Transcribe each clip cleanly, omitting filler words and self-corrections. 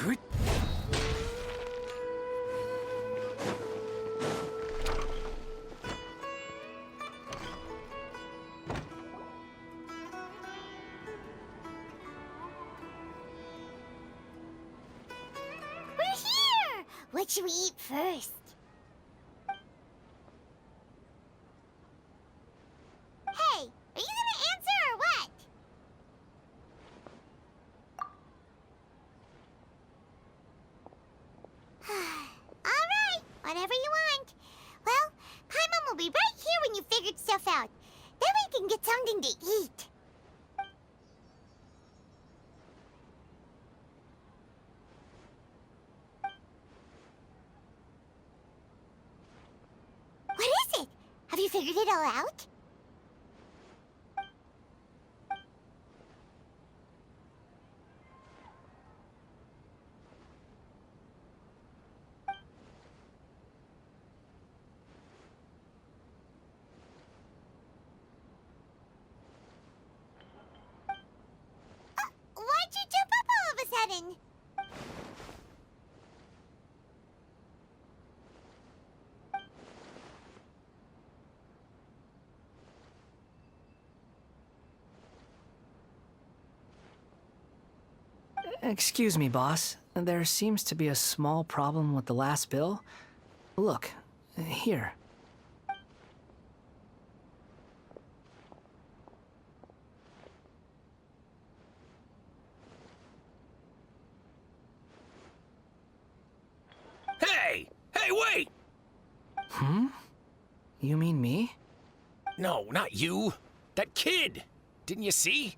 We're here! What should we eat first? Hey, are you gonna answer or what? Alright, whatever you want. Well, Paimon will be right here when you figured stuff out. Then we can get something to eat. What is it? Have you figured it all out? Why'd you jump up all of a sudden? Excuse me, boss. There seems to be a small problem with the last bill. Look, here. Hey! Hey, wait! Hmm? You mean me? No, not you. That kid! Didn't you see?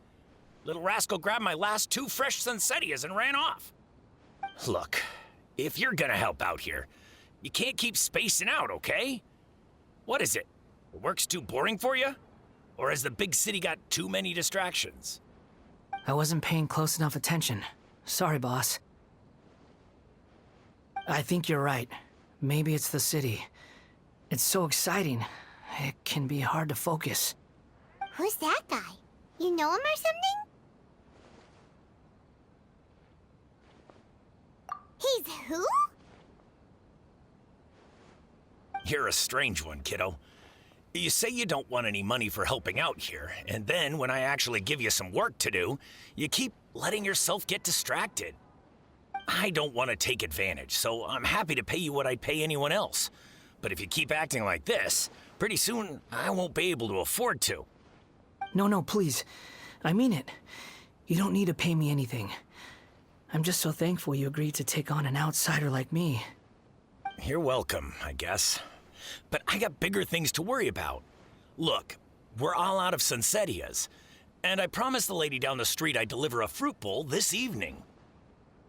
Little rascal grabbed my last 2 fresh Sunsettias and ran off. Look, if you're gonna help out here, you can't keep spacing out, okay? What is it? The work's too boring for you? Or has the big city got too many distractions? I wasn't paying close enough attention. Sorry, boss. I think you're right. Maybe it's the city. It's so exciting. It can be hard to focus. Who's that guy? You know him or something? He's who? You're a strange one, kiddo. You say you don't want any money for helping out here, and then when I actually give you some work to do, you keep letting yourself get distracted. I don't want to take advantage, so I'm happy to pay you what I'd pay anyone else. But if you keep acting like this, pretty soon I won't be able to afford to. No, please. I mean it. You don't need to pay me anything. I'm just so thankful you agreed to take on an outsider like me. You're welcome, I guess. But I got bigger things to worry about. Look, we're all out of Sunsettias, and I promised the lady down the street I'd deliver a fruit bowl this evening.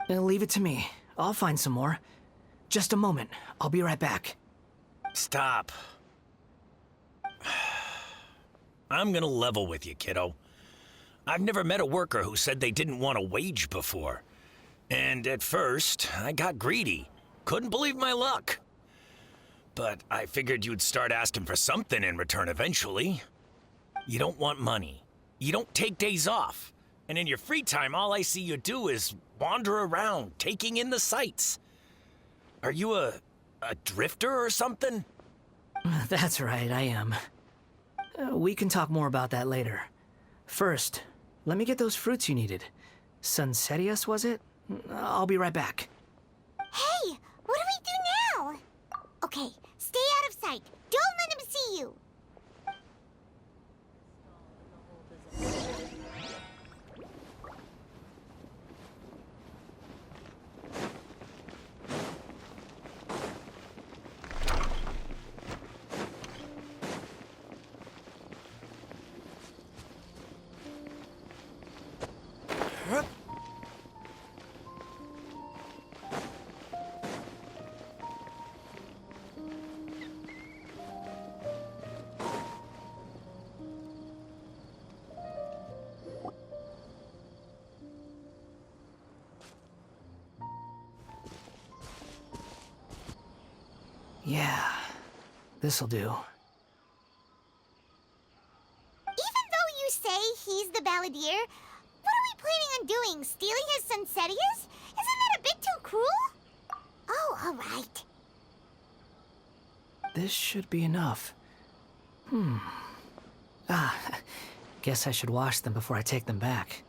Leave it to me. I'll find some more. Just a moment. I'll be right back. Stop. I'm gonna level with you, kiddo. I've never met a worker who said they didn't want a wage before. And at first, I got greedy. Couldn't believe my luck. But I figured you'd start asking for something in return eventually. You don't want money. You don't take days off. And in your free time, all I see you do is wander around, taking in the sights. Are you a drifter or something? That's right, I am. We can talk more about that later. First, let me get those fruits you needed. Sunsettias, was it? I'll be right back. Hey, what do we do now? Okay, stay out of sight. Don't let him see you. Yeah, this'll do. Even though you say he's the balladeer, what are we planning on doing? Stealing his Sunsettias? Isn't that a bit too this should be enough. Guess I should wash them before I take them back.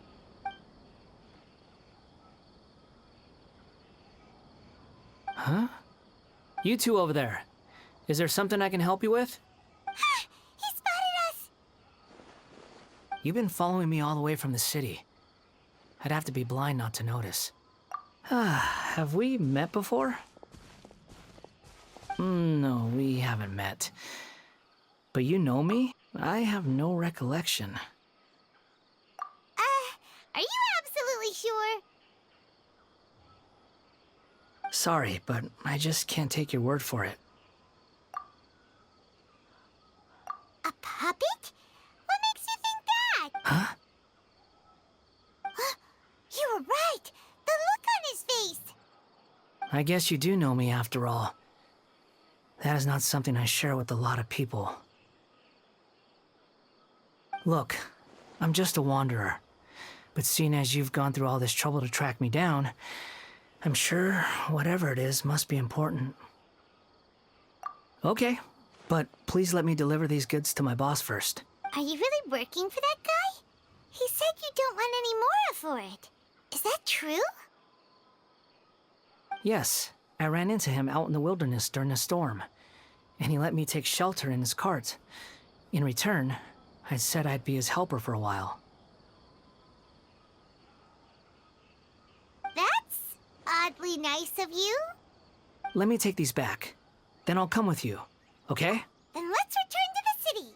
Huh? You two over there. Is there something I can help you with? He spotted us! You've been following me all the way from the city. I'd have to be blind not to notice. Have we met before? No, we haven't met. But you know me? I have no recollection. Are you absolutely sure? Sorry, but I just can't take your word for it. A puppet? What makes you think that? Huh? You were right! The look on his face! I guess you do know me after all. That is not something I share with a lot of people. Look, I'm just a wanderer. But seeing as you've gone through all this trouble to track me down, I'm sure whatever it is must be important. Okay, but please let me deliver these goods to my boss first. Are you really working for that guy? He said you don't want any more for it. Is that true? Yes, I ran into him out in the wilderness during a storm, and he let me take shelter in his cart. In return, I said I'd be his helper for a while. That's oddly nice of you. Let me take these back. Then I'll come with you, okay? Then let's return to the city.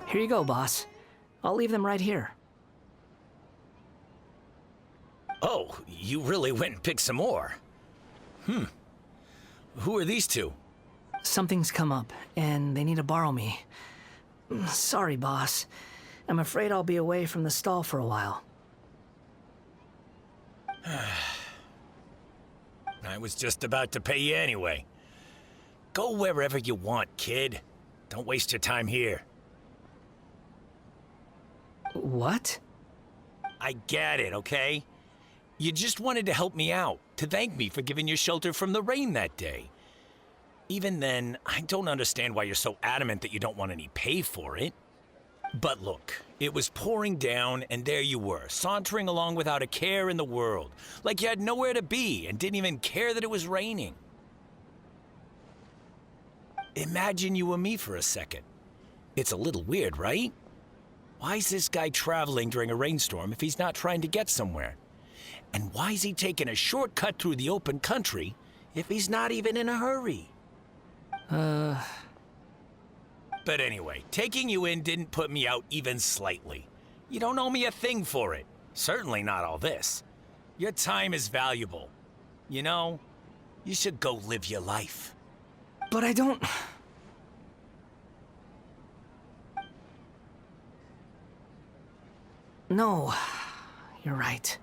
Here you go, boss. I'll leave them right here. Oh, you really went and picked some more. Who are these two? Something's come up, and they need to borrow me. Sorry, boss. I'm afraid I'll be away from the stall for a while. I was just about to pay you anyway. Go wherever you want, kid. Don't waste your time here. What? I get it, okay? You just wanted to help me out, to thank me for giving you shelter from the rain that day. Even then, I don't understand why you're so adamant that you don't want any pay for it. But look, it was pouring down, and there you were, sauntering along without a care in the world, like you had nowhere to be and didn't even care that it was raining. Imagine you were me for a second. It's a little weird, right? Why is this guy traveling during a rainstorm if he's not trying to get somewhere? And why is he taking a shortcut through the open country if he's not even in a hurry? But anyway, taking you in didn't put me out even slightly. You don't owe me a thing for it. Certainly not all this. Your time is valuable. You know, you should go live your life. But I don't... No, you're right.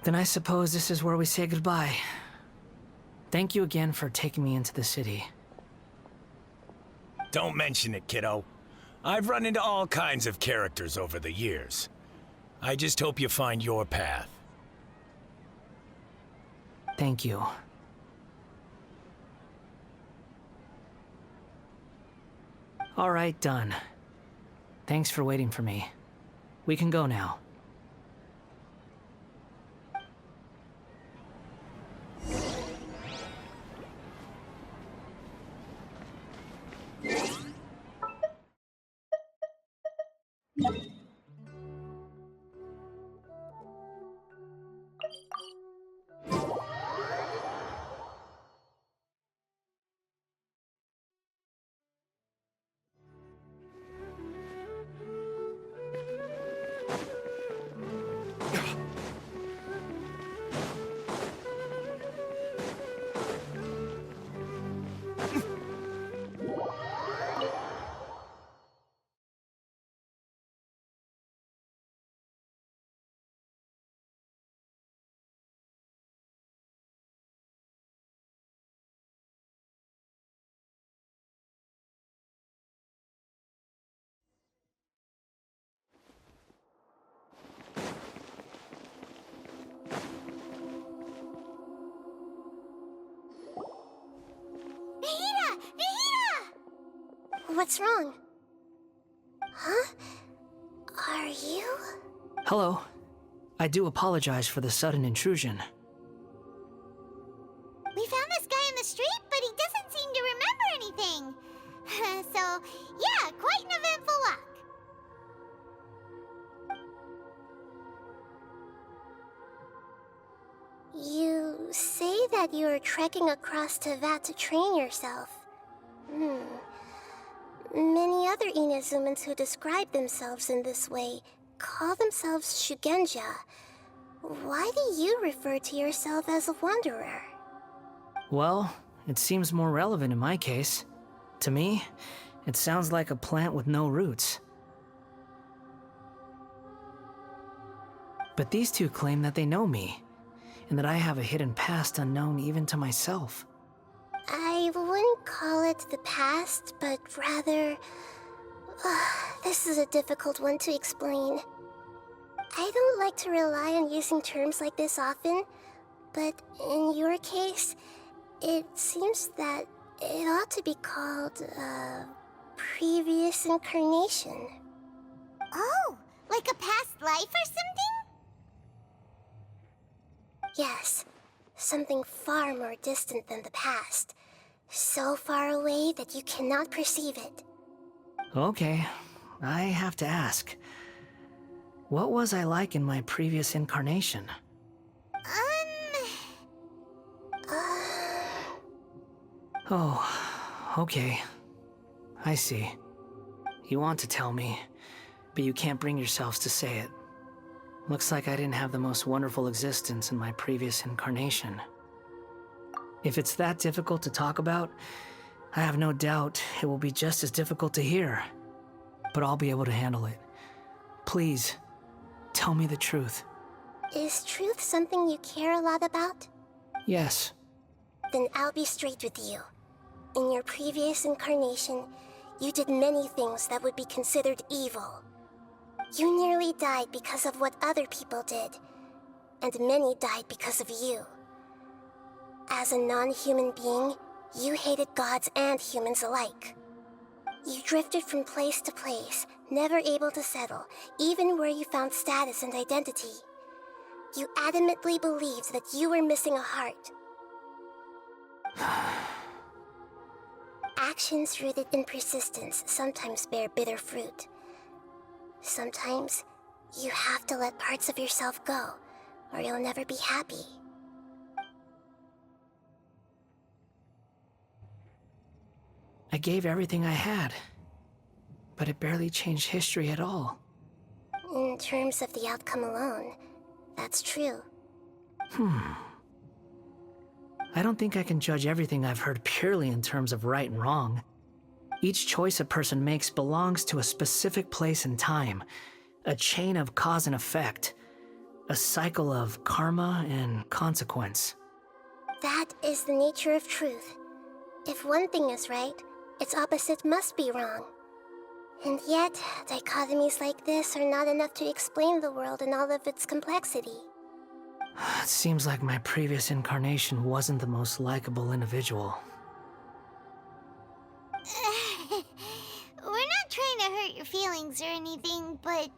Then I suppose this is where we say goodbye. Thank you again for taking me into the city. Don't mention it, kiddo. I've run into all kinds of characters over the years. I just hope you find your path. Thank you. All right, done. Thanks for waiting for me. We can go now. What's wrong? Huh? Are you? Hello. I do apologize for the sudden intrusion. We found this guy in the street, but he doesn't seem to remember anything. So, yeah, quite an eventful walk. You say that you're trekking across Teyvat to train yourself. Many other Inazumans who describe themselves in this way call themselves Shugenja. Why do you refer to yourself as a wanderer? Well, it seems more relevant in my case. To me, it sounds like a plant with no roots. But these two claim that they know me, and that I have a hidden past unknown even to myself. I wouldn't call it the past, but rather... this is a difficult one to explain. I don't like to rely on using terms like this often, but in your case, it seems that it ought to be called, previous incarnation. Oh, like a past life or something? Yes, something far more distant than the past. So far away that you cannot perceive it. Okay, I have to ask. What was I like in my previous incarnation? Oh, okay. I see. You want to tell me, but you can't bring yourselves to say it. Looks like I didn't have the most wonderful existence in my previous incarnation. If it's that difficult to talk about, I have no doubt it will be just as difficult to hear. But I'll be able to handle it. Please, tell me the truth. Is truth something you care a lot about? Yes. Then I'll be straight with you. In your previous incarnation, you did many things that would be considered evil. You nearly died because of what other people did, and many died because of you. As a non-human being, you hated gods and humans alike. You drifted from place to place, never able to settle, even where you found status and identity. You adamantly believed that you were missing a heart. Actions rooted in persistence sometimes bear bitter fruit. Sometimes, you have to let parts of yourself go, or you'll never be happy. I gave everything I had, but it barely changed history at all. In terms of the outcome alone, that's true. I don't think I can judge everything I've heard purely in terms of right and wrong. Each choice a person makes belongs to a specific place and time, a chain of cause and effect, a cycle of karma and consequence. That is the nature of truth. If one thing is right, its opposite must be wrong. And yet, dichotomies like this are not enough to explain the world in all of its complexity. It seems like my previous incarnation wasn't the most likable individual. We're not trying to hurt your feelings or anything, but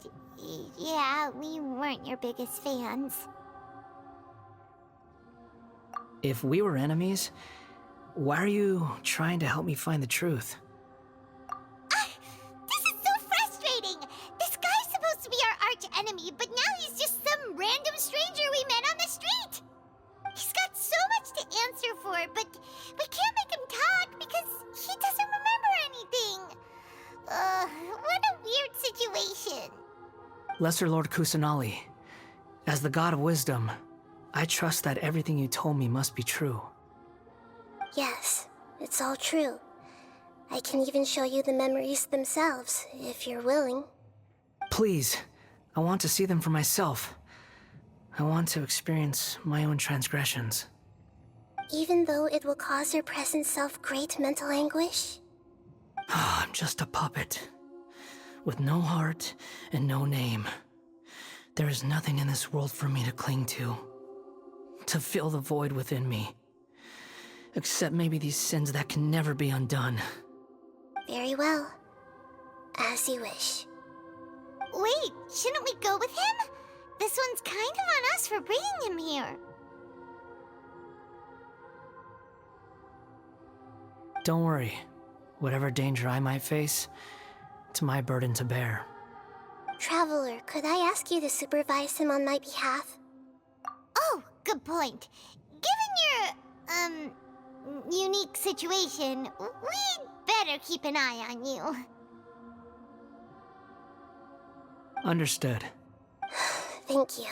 yeah, we weren't your biggest fans. If we were enemies, why are you trying to help me find the truth? This is so frustrating! This guy's supposed to be our arch enemy, but now he's just some random stranger we met on the street! He's got so much to answer for, but we can't make him talk because he doesn't remember anything! What a weird situation. Lesser Lord Kusanali, as the god of wisdom, I trust that everything you told me must be true. Yes, it's all true. I can even show you the memories themselves, if you're willing. Please, I want to see them for myself. I want to experience my own transgressions. Even though it will cause your present self great mental anguish? I'm just a puppet, with no heart and no name. There is nothing in this world for me to cling to fill the void within me. Except maybe these sins that can never be undone. Very well. As you wish. Wait, shouldn't we go with him? This one's kind of on us for bringing him here. Don't worry. Whatever danger I might face, it's my burden to bear. Traveler, could I ask you to supervise him on my behalf? Oh, good point. Given your, unique situation, we'd better keep an eye on you. Understood. Thank you.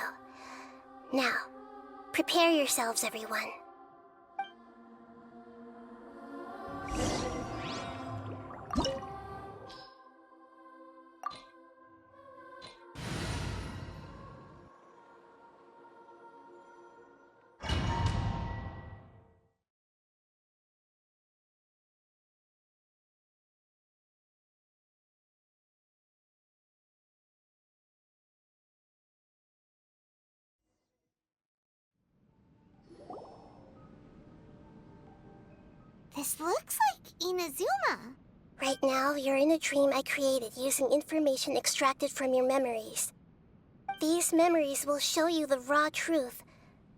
Now, prepare yourselves, everyone. This looks like Inazuma. Right now, you're in a dream I created using information extracted from your memories. These memories will show you the raw truth,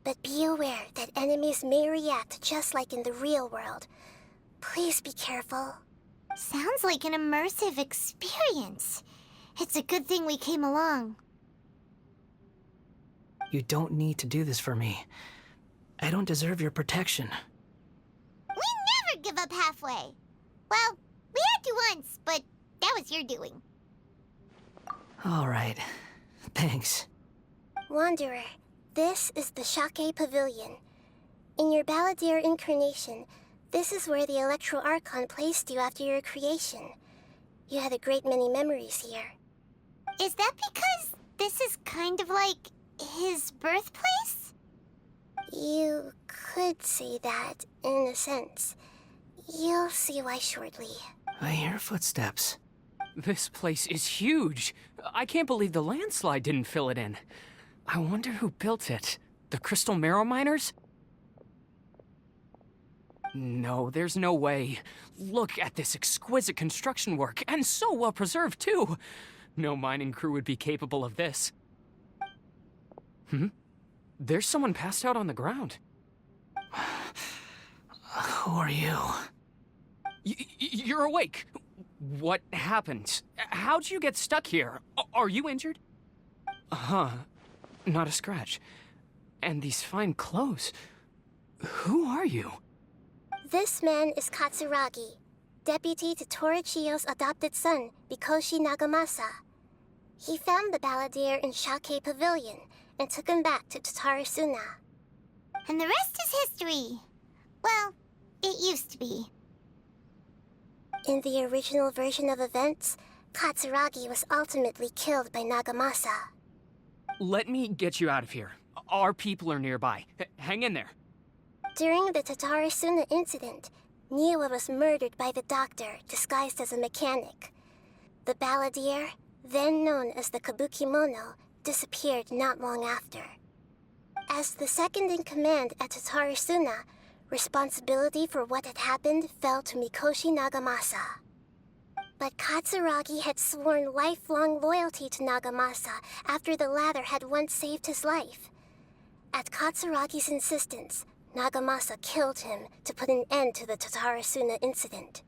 but be aware that enemies may react just like in the real world. Please be careful. Sounds like an immersive experience. It's a good thing we came along. You don't need to do this for me. I don't deserve your protection. We never give up halfway. Well, we had to once, but that was your doing. All right. Thanks. Wanderer, this is the Shake Pavilion. In your Balladeer incarnation, this is where the Electro Archon placed you after your creation. You had a great many memories here. Is that because this is kind of like his birthplace? You could say that, in a sense. You'll see why shortly. I hear footsteps. This place is huge. I can't believe the landslide didn't fill it in. I wonder who built it. The Crystal Marrow Miners? No, there's no way. Look at this exquisite construction work, and so well preserved, too. No mining crew would be capable of this. There's someone passed out on the ground. Who are you? You're awake. What happened? How'd you get stuck here? Are you injured? Huh. Not a scratch. And these fine clothes. Who are you? This man is Katsuragi, deputy to Torichiyo's adopted son, Mikoshi Nagamasa. He found the Balladeer in Shake Pavilion and took him back to Tatarasuna. And the rest is history. Well, it used to be. In the original version of events, Katsuragi was ultimately killed by Nagamasa. Let me get you out of here. Our people are nearby. Hang in there. During the Tatarasuna incident, Niwa was murdered by the doctor disguised as a mechanic. The Balladeer, then known as the Kabukimono, disappeared not long after. As the second in command at Tatarasuna, responsibility for what had happened fell to Mikoshi Nagamasa. But Katsuragi had sworn lifelong loyalty to Nagamasa after the latter had once saved his life. At Katsuragi's insistence, Nagamasa killed him to put an end to the Tatarasuna incident.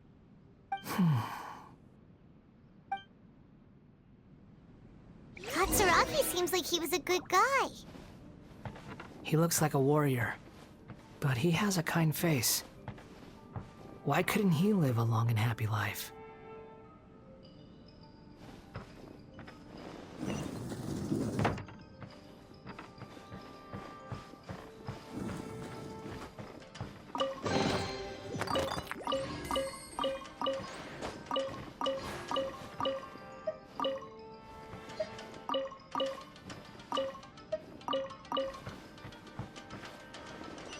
Katsuragi seems like he was a good guy. He looks like a warrior, but he has a kind face. Why couldn't he live a long and happy life?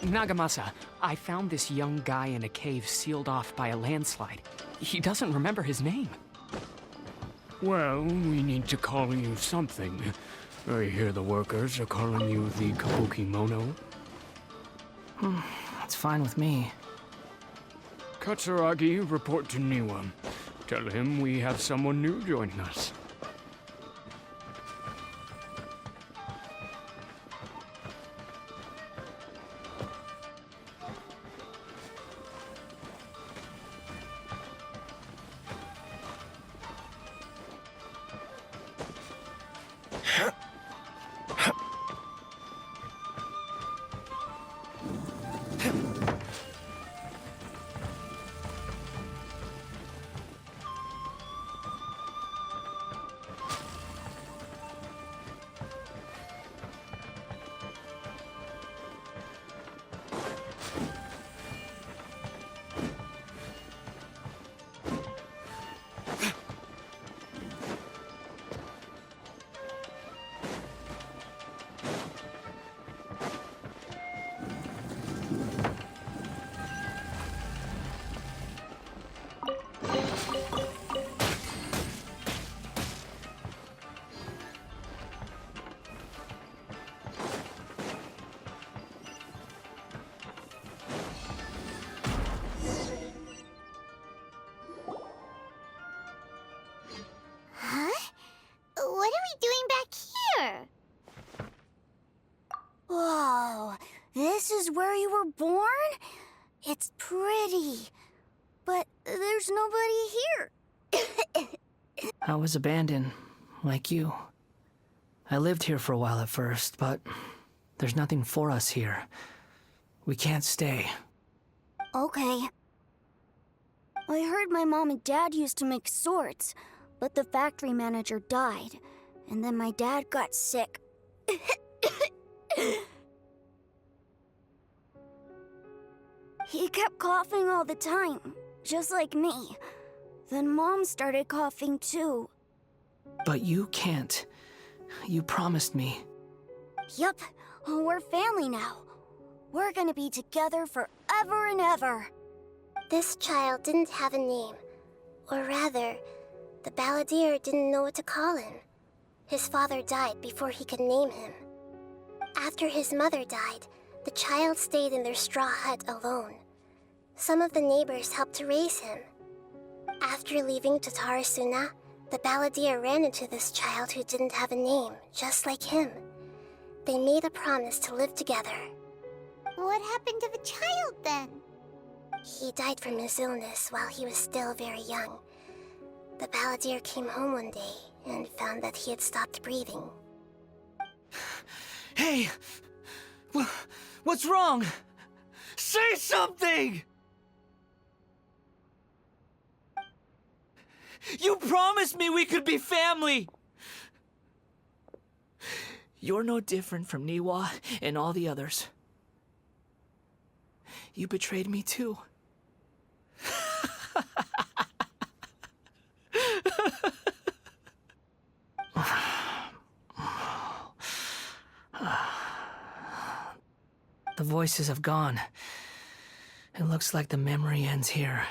Nagamasa, I found this young guy in a cave sealed off by a landslide. He doesn't remember his name. Well, we need to call you something. I hear the workers are calling you the Kabukimono. That's fine with me. Katsuragi, report to Niwa. Tell him we have someone new joining us. Huh? What are we doing back here? Whoa, this is where you were born? It's pretty, but there's nobody here. I was abandoned, like you. I lived here for a while at first, but there's nothing for us here. We can't stay. Okay. I heard my mom and dad used to make swords, but the factory manager died, and then my dad got sick. He kept coughing all the time, just like me. Then Mom started coughing too. But you can't. You promised me. Yup, we're family now. We're gonna be together forever and ever. This child didn't have a name. Or rather, the balladeer didn't know what to call him. His father died before he could name him. After his mother died, the child stayed in their straw hut alone. Some of the neighbors helped to raise him. After leaving Tatarasuna, the balladeer ran into this child who didn't have a name, just like him. They made a promise to live together. What happened to the child then? He died from his illness while he was still very young. The balladeer came home one day and found that he had stopped breathing. Hey! What's wrong? Say something! You promised me we could be family! You're no different from Niwa and all the others. You betrayed me too. The voices have gone. It looks like the memory ends here.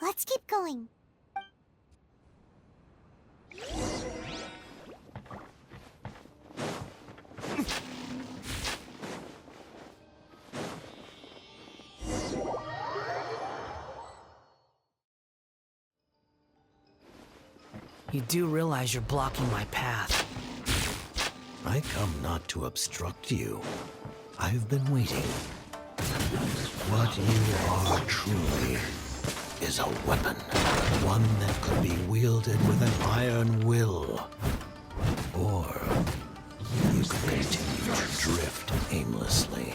Let's keep going. You do realize you're blocking my path. I come not to obstruct you. I've been waiting. What you are truly is a weapon. One that could be wielded with an iron will. Or you could continue to drift aimlessly.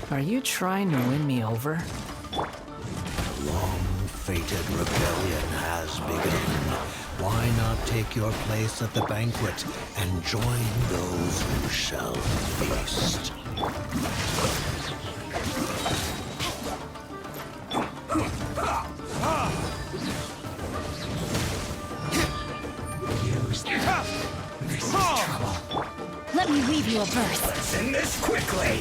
Are you trying to win me over? The long-fated rebellion has begun. Why not take your place at the banquet and join those who shall feast? Let me weave you a verse. Let's end this quickly!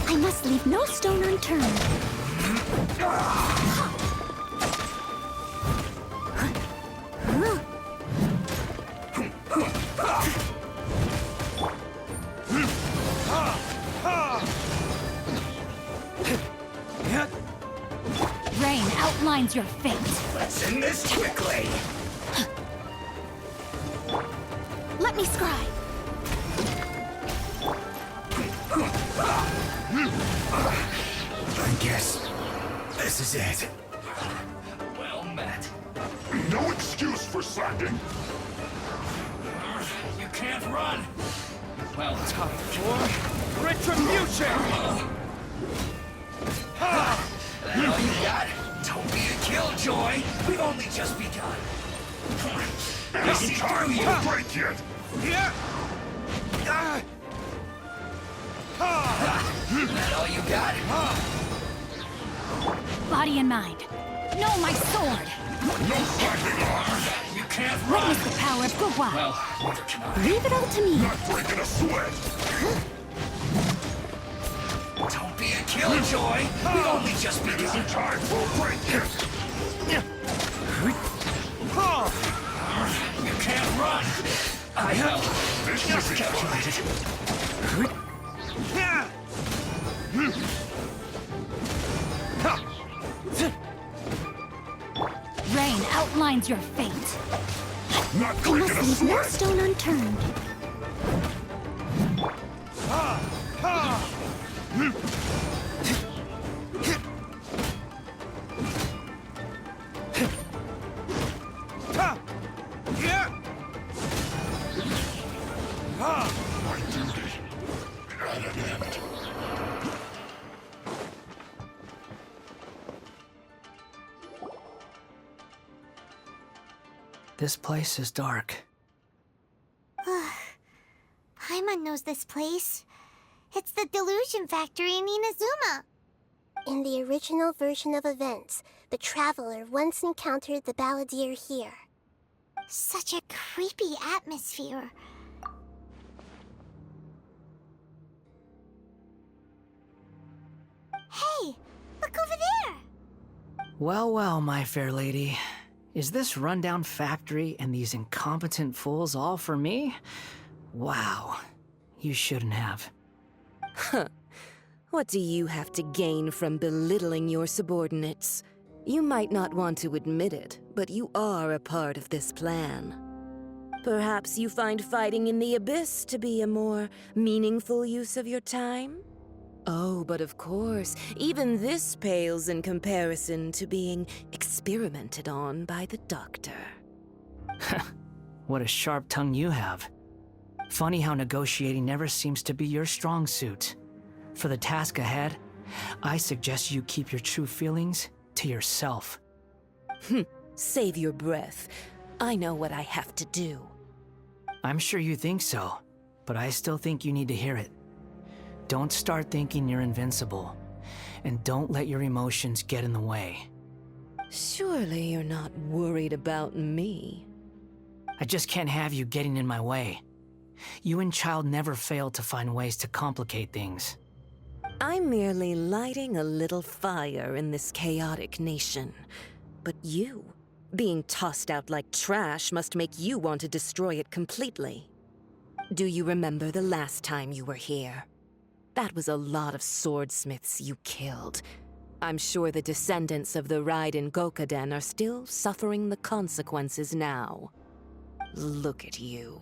I must leave no stone unturned. Rain outlines your fate. Let's end this quickly. Let me scry. I guess this is it. Well met. No excuse for slacking. You can't run. Well, time for retribution! That all you got? Don't be a killjoy. We've only just begun. Ain't time for a break yet. That all you got? Body and mind. No, my sword. No slacking on. You can't run. Witness the power of Gugwa. Well, neither can I. Leave it all to me. Not breaking a sweat. Don't be a killjoy. We've only just begun. Isn't time for a break yet. You can't run. I help. This should be Calculated. Rain outlines your fate. not I breaking must a leave no sweat. stone unturned. My duty at an end. This place is dark. Paimon knows this place. It's the Delusion Factory in Inazuma. In the original version of events, the Traveler once encountered the Balladeer here. Such a creepy atmosphere. Hey, look over there! Well, well, my fair lady. Is this rundown factory and these incompetent fools all for me? Wow. You shouldn't have. What do you have to gain from belittling your subordinates? You might not want to admit it, but you are a part of this plan. Perhaps you find fighting in the Abyss to be a more meaningful use of your time? Oh, but of course, even this pales in comparison to being experimented on by the Doctor. What a sharp tongue you have. Funny how negotiating never seems to be your strong suit. For the task ahead, I suggest you keep your true feelings to yourself. Save your breath. I know what I have to do. I'm sure you think so, but I still think you need to hear it. Don't start thinking you're invincible, and don't let your emotions get in the way. Surely you're not worried about me. I just can't have you getting in my way. You and Child never fail to find ways to complicate things. I'm merely lighting a little fire in this chaotic nation. But you, being tossed out like trash, must make you want to destroy it completely. Do you remember the last time you were here? That was a lot of swordsmiths you killed. I'm sure the descendants of the Raiden Gokaden are still suffering the consequences now. Look at you.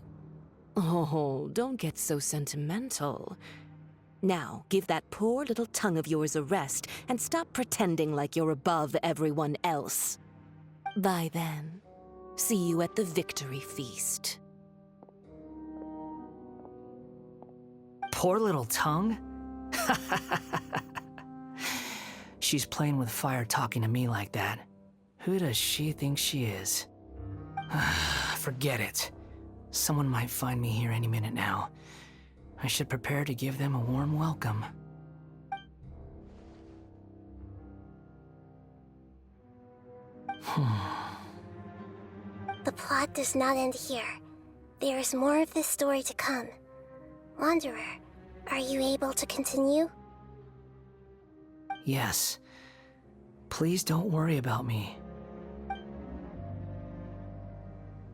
Oh, don't get so sentimental. Now, give that poor little tongue of yours a rest and stop pretending like you're above everyone else. Bye then. See you at the victory feast. Poor little tongue? She's playing with fire talking to me like that. Who does she think she is? Forget it. Someone might find me here any minute now. I should prepare to give them a warm welcome. The plot does not end here. There is more of this story to come. Wanderer, are you able to continue? Yes. please don't worry about me.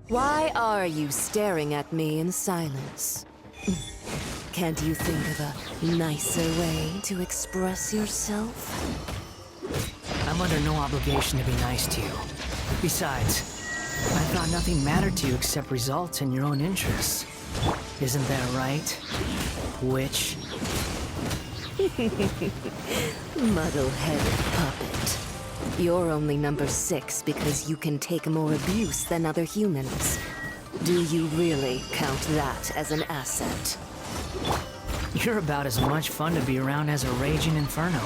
Why are you staring at me in silence? Can't you think of a nicer way to express yourself? I'm under no obligation to be nice to you. Besides, I thought nothing mattered to you except results and your own interests. Isn't that right, witch? Muddle-headed puppet. You're only number 6 because you can take more abuse than other humans. Do you really count that as an asset? You're about as much fun to be around as a raging inferno.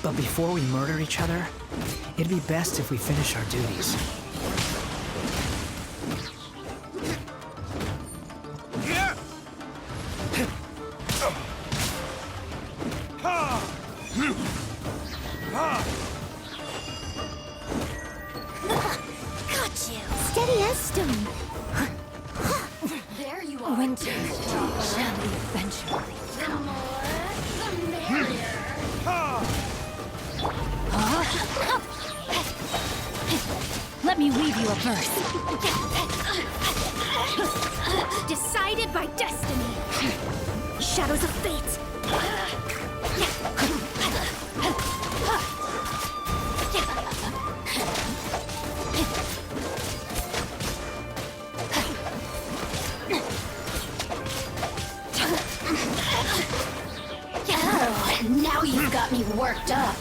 But before we murder each other, it'd be best if we finish our duties. Got you. Steady as stone. There you are. Winter shall eventually come. The merrier. Let me weave you a verse. Decided by destiny. Shadows of fate. Now you've got me worked up.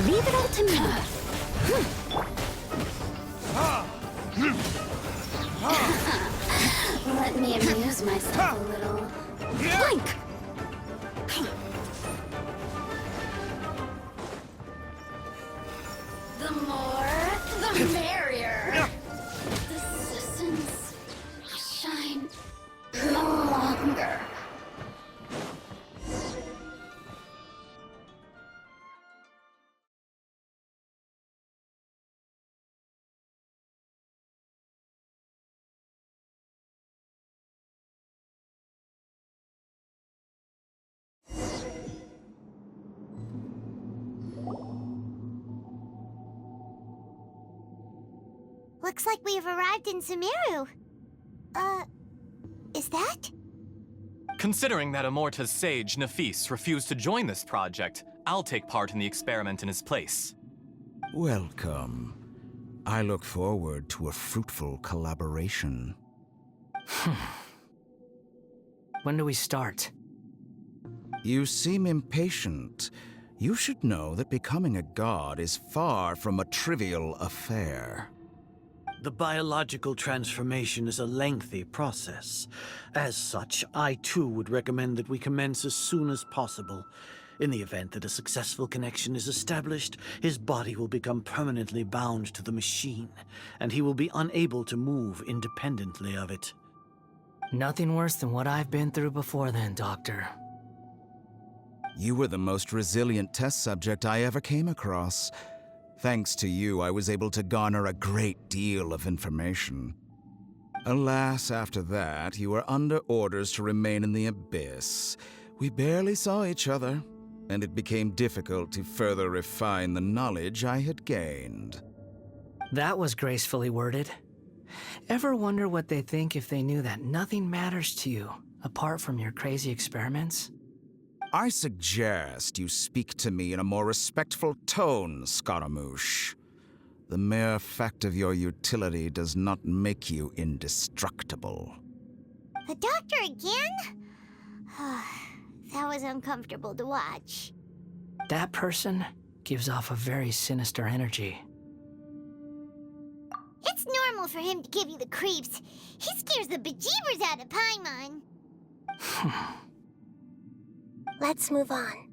Leave it all to me. Let me amuse myself a little. Blink! The more, the merrier. The citizens shine no longer. Looks like we've arrived in Sumaru. Is that? Considering that Amorta's sage, Nafis, refused to join this project, I'll take part in the experiment in his place. Welcome. I look forward to a fruitful collaboration. When do we start? You seem impatient. You should know that becoming a god is far from a trivial affair. The biological transformation is a lengthy process. As such, I too would recommend that we commence as soon as possible. In the event that a successful connection is established, his body will become permanently bound to the machine, and he will be unable to move independently of it. Nothing worse than what I've been through before then, Doctor. You were the most resilient test subject I ever came across. Thanks to you, I was able to garner a great deal of information. Alas, after that, you were under orders to remain in the Abyss. We barely saw each other, and it became difficult to further refine the knowledge I had gained. That was gracefully worded. Ever wonder what they think if they knew that nothing matters to you, apart from your crazy experiments? I suggest you speak to me in a more respectful tone, Scaramouche. The mere fact of your utility does not make you indestructible. The doctor again? That was uncomfortable to watch. That person gives off a very sinister energy. It's normal for him to give you the creeps. He scares the bejeebers out of Paimon. Let's move on.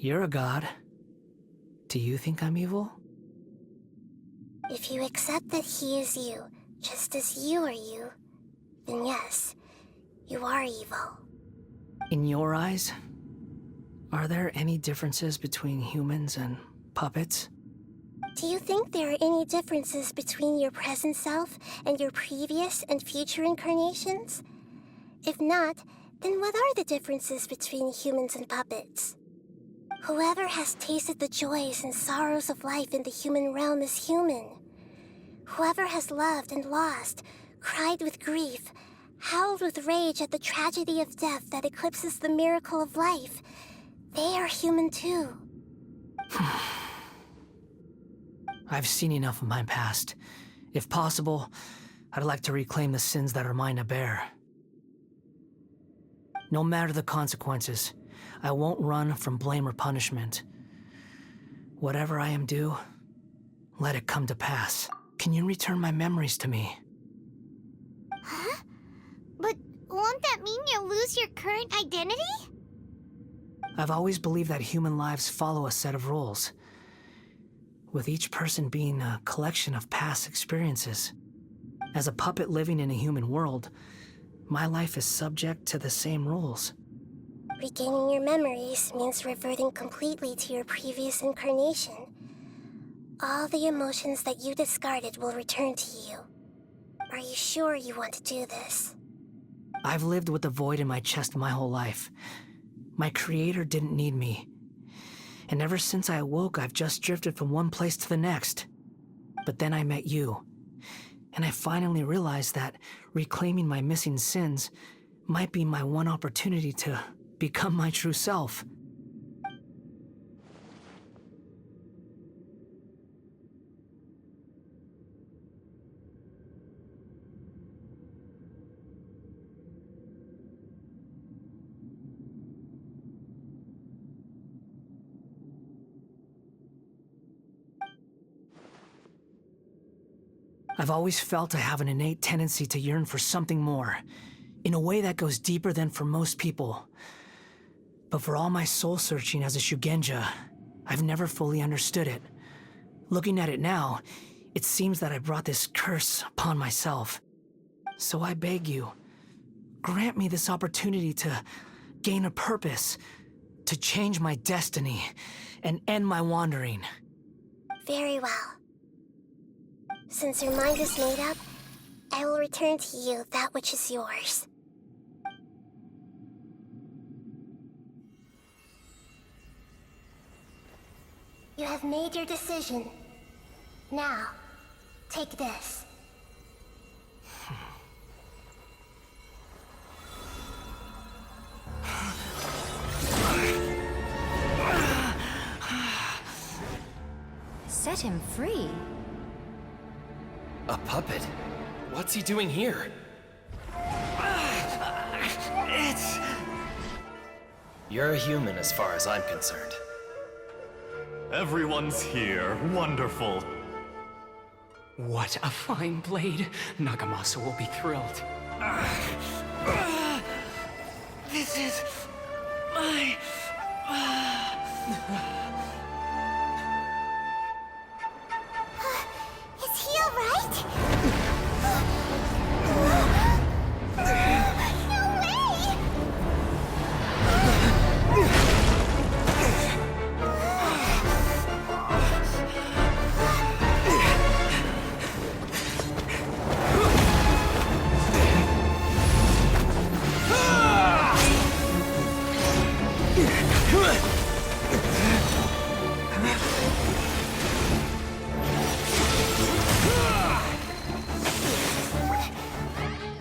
You're a god. Do you think I'm evil? If you accept that he is you, just as you are you, then yes, you are evil. In your eyes, are there any differences between humans and puppets? Do you think there are any differences between your present self and your previous and future incarnations? If not, then what are the differences between humans and puppets? Whoever has tasted the joys and sorrows of life in the human realm is human. Whoever has loved and lost, cried with grief, howled with rage at the tragedy of death that eclipses the miracle of life, they are human too. I've seen enough of my past. If possible, I'd like to reclaim the sins that are mine to bear. No matter the consequences, I won't run from blame or punishment. Whatever I am due, let it come to pass. Can you return my memories to me? Huh? But won't that mean you'll lose your current identity? I've always believed that human lives follow a set of rules, with each person being a collection of past experiences. As a puppet living in a human world, my life is subject to the same rules. Regaining your memories means reverting completely to your previous incarnation. All the emotions that you discarded will return to you. Are you sure you want to do this? I've lived with the void in my chest my whole life. My creator didn't need me. And ever since I awoke, I've just drifted from one place to the next. But then I met you. And I finally realized that reclaiming my missing sins might be my one opportunity to become my true self. I've always felt I have an innate tendency to yearn for something more, in a way that goes deeper than for most people. But for all my soul-searching as a Shugenja, I've never fully understood it. Looking at it now, it seems that I brought this curse upon myself. So I beg you, grant me this opportunity to gain a purpose, to change my destiny, and end my wandering. Very well. Since your mind is made up, I will return to you that which is yours. You have made your decision. Now, take this. Set him free. A puppet? What's he doing here? You're a human as far as I'm concerned. Everyone's here. Wonderful. What a fine blade. Nagamasa will be thrilled. This is my... Is he alright? No way!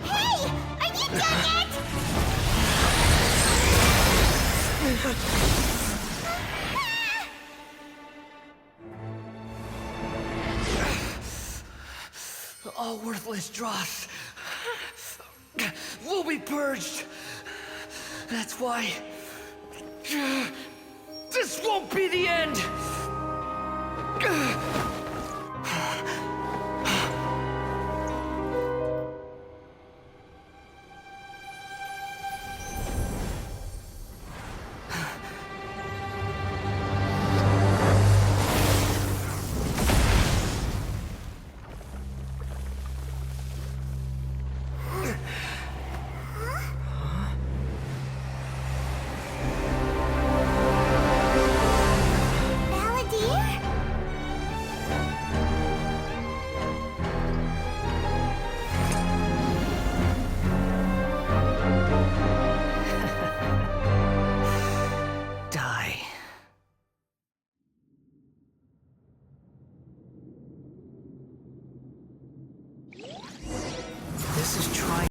Hey! Are you done yet? All worthless dross will be purged. That's why this won't be the end.